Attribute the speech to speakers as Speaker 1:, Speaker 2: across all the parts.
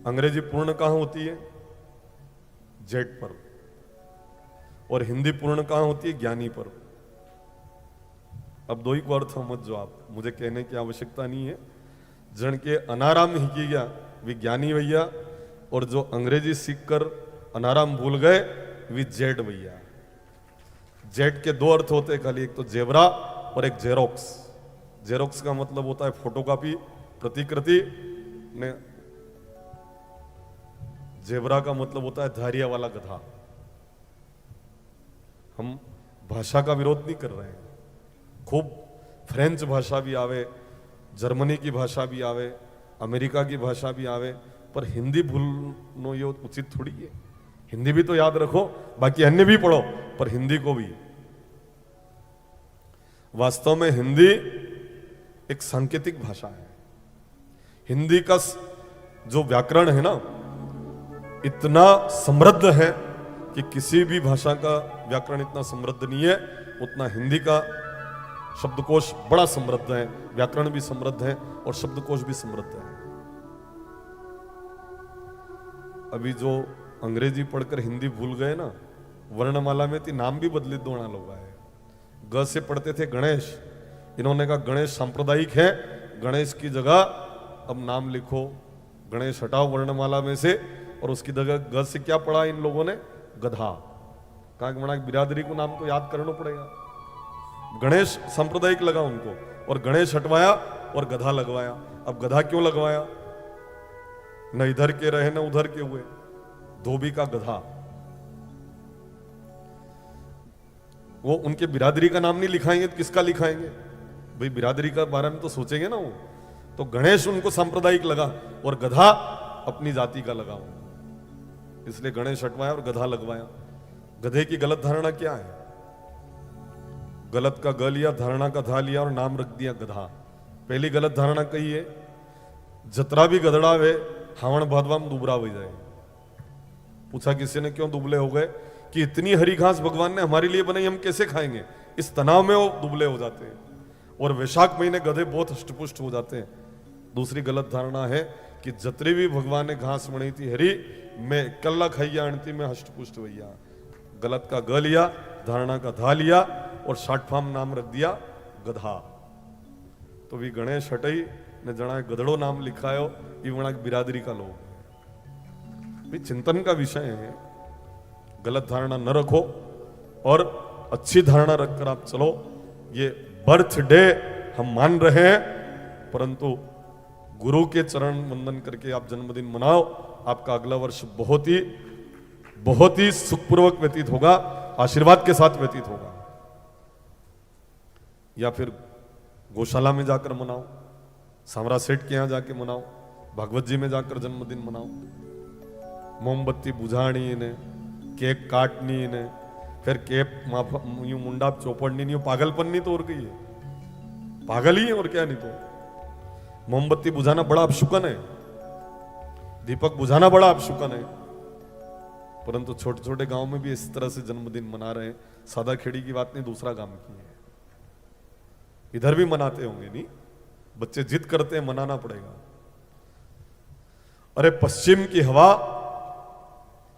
Speaker 1: अंग्रेजी पूर्ण कहां होती है? जेड पर। और हिंदी पूर्ण कहां होती है? ज्ञानी पर। अब दो ही को अर्थ समझ जो आप, मुझे कहने की आवश्यकता नहीं है। जन के अनाराम ही गया विज्ञानी भैया, और जो अंग्रेजी सीखकर अनाराम भूल गए वे जेड भैया। जेड के दो अर्थ होते हैं खाली, एक तो जेबरा और एक जेरोक्स। जेरोक्स का मतलब होता है फोटोकॉपी, प्रतिकृति ने। जेबरा का मतलब होता है धारिया वाला गधा। हम भाषा का विरोध नहीं कर रहे हैं, खूब फ्रेंच भाषा भी आवे, जर्मनी की भाषा भी आवे, अमेरिका की भाषा भी आवे, पर हिंदी भूलना ये उचित थोड़ी है। हिंदी भी तो याद रखो, बाकी अन्य भी पढ़ो, पर हिंदी को भी। वास्तव में हिंदी एक सांकेतिक भाषा है। हिंदी का जो व्याकरण है ना, इतना समृद्ध है कि किसी भी भाषा का व्याकरण इतना समृद्ध नहीं है उतना हिंदी का शब्दकोश बड़ा समृद्ध है। व्याकरण भी समृद्ध है और शब्दकोश भी समृद्ध है। अभी जो अंग्रेजी पढ़कर हिंदी भूल गए ना, वर्णमाला में नाम भी बदले दोना लोग आए। ग से पढ़ते थे गणेश, इन्होंने कहा गणेश सांप्रदायिक है, गणेश की जगह अब नाम लिखो, गणेश हटाओ वर्णमाला में से, और उसकी जगह ग से क्या पढ़ा इन लोगों ने? गधा। कहा बड़ा बिरादरी को नाम तो याद करना पड़ेगा। गणेश सांप्रदायिक लगा उनको, और गणेश हटवाया और गधा लगवाया। अब गधा क्यों लगवाया? न इधर के रहे न उधर के हुए, धोबी का गधा। वो उनके बिरादरी का नाम नहीं लिखाएंगे तो किसका लिखाएंगे भाई? बिरादरी का बारे में तो सोचेंगे ना वो। तो गणेश उनको सांप्रदायिक लगा और गधा अपनी जाति का लगा, इसलिए गणेश हटवाया और गधा लगवाया। गधे की गलत धारणा क्या है? गलत का ग लिया, धारणा का धा लिया और नाम रख दिया गधा। पहली गलत धारणा कही है, जतरा भी गधड़ा वे हावण भादवाम दुबरा हो जाए। पूछा किसी ने क्यों दुबले हो गए? कि इतनी हरी घास भगवान ने हमारे लिए बनाई, हम कैसे खाएंगे? इस तनाव में वो दुबले हो जाते हैं। और वैशाख महीने गधे बहुत हष्टपुष्ट हो जाते हैं। दूसरी गलत धारणा है कि जतरी भी भगवान ने घास बनाई थी हरी, मैं कल्ला खाइया अणती में हष्टपुष्ट भैया। गलत का ग लिया, धारणा का धा लिया और शार्टफॉर्म नाम रख दिया गधा। तो भी गणेश हटई ने जना गधड़ो नाम लिखायो, ये वणा बिरादरी का लोग। भी चिंतन का विषय है, गलत धारणा न रखो और अच्छी धारणा रखकर आप चलो। ये बर्थडे हम मान रहे हैं, परंतु गुरु के चरण वंदन करके आप जन्मदिन मनाओ। आपका अगला वर्ष बहुत ही सुखपूर्वक व्यतीत होगा, आशीर्वाद के साथ व्यतीत होगा। या फिर गौशाला में जाकर मनाओ, सामरा सेठ के यहां जाके मनाओ, भागवत जी में जाकर जन्मदिन मनाओ। मोमबत्ती बुझानी ने, केक काटनी ने, फिर केप यूं मुंडा चौपड़नी नहीं, पागलपन नहीं तो और गई है, पागल ही है और क्या। नहीं तो मोमबत्ती बुझाना बड़ा अपशुकन है, दीपक बुझाना बड़ा अपशुकन है, परंतु छोटे छोटे गांव में भी इस तरह से जन्मदिन मना रहे हैं। सादा खेड़ी की बात नहीं, दूसरा गांव की है। इधर भी मनाते होंगे नहीं, बच्चे जिद करते हैं, मनाना पड़ेगा। अरे पश्चिम की हवा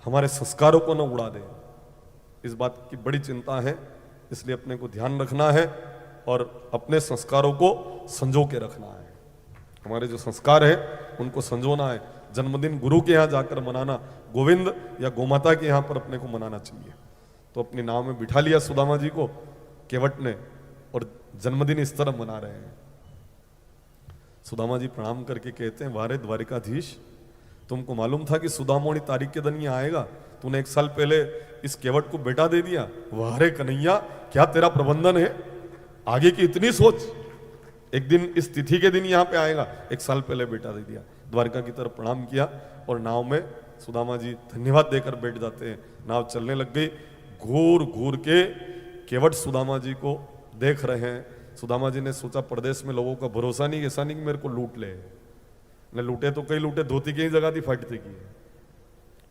Speaker 1: हमारे संस्कारों को न उड़ा दे, इस बात की बड़ी चिंता है। इसलिए अपने को ध्यान रखना है और अपने संस्कारों को संजो के रखना है। हमारे जो संस्कार है उनको संजोना है। जन्मदिन गुरु के यहाँ जाकर मनाना, गोविंद या गोमाता के यहाँ पर अपने को मनाना चाहिए। तो अपने नाव में बिठा लिया सुदामा जी को केवट ने, और जन्मदिन इस तरह मना रहे हैं। सुदामा जी प्रणाम करके कहते हैं, वारे द्वारिकाधीश, तुमको मालूम था कि सुदामोनी तारीख के दिन ये आएगा? तूने 1 साल पहले इस केवट को बेटा दे दिया। वारे कन्हैया, क्या तेरा प्रबंधन है, आगे की इतनी सोच। एक दिन इस तिथि के दिन यहाँ पे आएगा, 1 साल पहले बेटा दे दिया। द्वारका की तरफ प्रणाम किया और नाव में सुदामा जी धन्यवाद देकर बैठ जाते हैं। नाव चलने लग गई। घूर घूर के केवट सुदामा जी को देख रहे हैं। सुदामा जी ने सोचा प्रदेश में लोगों का भरोसा नहीं, ऐसा नहीं कि मेरे को लूट ले। न लूटे तो कई लूटे, धोती की ही जगह थी फटती की,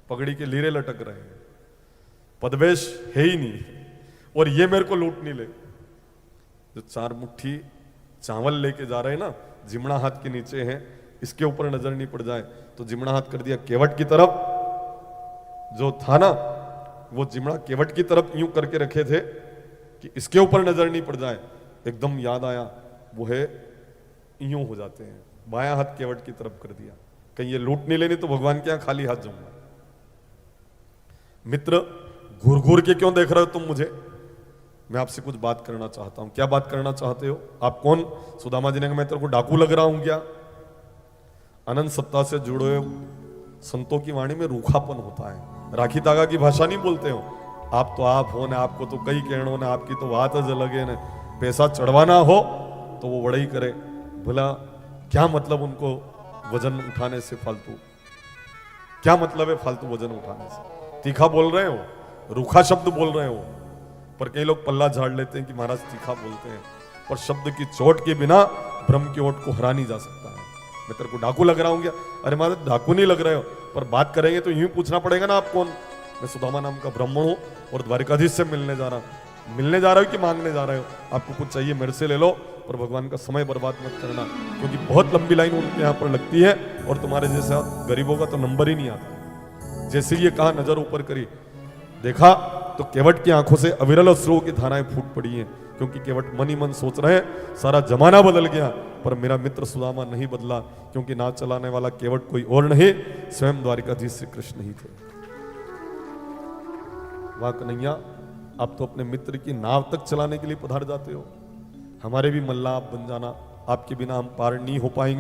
Speaker 1: पगड़ी के लीरे लटक रहे हैं, पदवेश है ही नहीं, और ये मेरे को लूट नहीं ले। जो 4 मुट्ठी चावल लेके जा रहे हैं ना, जिमड़ा हाथ के नीचे है, इसके ऊपर नजर नहीं पड़ जाए, तो जिमड़ा हाथ कर दिया केवट की तरफ। जो था ना वो जिमड़ा केवट की तरफ यूं करके रखे थे कि इसके ऊपर नजर नहीं पड़ जाए। एकदम याद आया वो है यूं हो जाते हैं, बायां हाथ केवट की तरफ कर दिया, कहीं ये लूट नहीं लेनी तो भगवान के यहां खाली हाथ जाऊंगा। मित्र घूर घूर के क्यों देख रहे हो तुम मुझे? मैं आपसे कुछ बात करना चाहता हूं। क्या बात करना चाहते हो? आप कौन? सुदामा जी ने कहा मैं तेरे को डाकू लग रहा हूं क्या? अनंत सत्ता से जुड़े संतों की वाणी में रूखापन होता है, राखी तागा की भाषा नहीं बोलते हो। आप तो आप हो ना, आपको तो कई कहणो ने, आपकी तो बात ज अलग है ने। पैसा चढ़वाना हो तो वो बड़ाई करे, भला क्या मतलब उनको वजन उठाने से फालतू? क्या मतलब है फालतू वजन उठाने से? तीखा बोल रहे हो, रूखा शब्द बोल रहे हो, पर कई लोग पल्ला झाड़ लेते हैं कि महाराज तीखा बोलते हैं। पर शब्द की चोट के बिना ब्रह्म की ओट को हरा नहीं जा सकता है। मैं तेरे को डाकू लग रहा हूं क्या? अरे महाराज डाकू नहीं लग रहे हो, पर बात करेंगे तो यूं पूछना पड़ेगा ना आप कौन? मैं सुदामा नाम का ब्राह्मण हूं और द्वारिकाधीश से मिलने जा रहा हूं। मिलने जा रहे हो कि मांगने जा रहे हो? आपको कुछ चाहिए मेरे से ले लो, पर भगवान का समय बर्बाद मत करना, क्योंकि बहुत लंबी लाइन उनके यहाँ पर लगती है और तुम्हारे जैसा गरीबों का तो नंबर ही नहीं आता। जैसे ये कहा नजर ऊपर करी, देखा तो केवट की आंखों से अविरल अश्रुओं की धाराएं फूट पड़ी हैं, क्योंकि केवट मन ही मन सोच रहे हैं सारा जमाना बदल गया, पर मेरा मित्र सुदामा नहीं बदला, क्योंकि नाव चलाने वाला केवट कोई और नहीं, स्वयं द्वारिकाधीश श्री कृष्ण ही थे। वाह कन्हैया, आप तो अपने मित्र की नाव तक चलाने के लिए पधार जाते हो। हमारे भी मल्ला आप बन जाना, आपके बिना हम पार नहीं हो पाएंगे।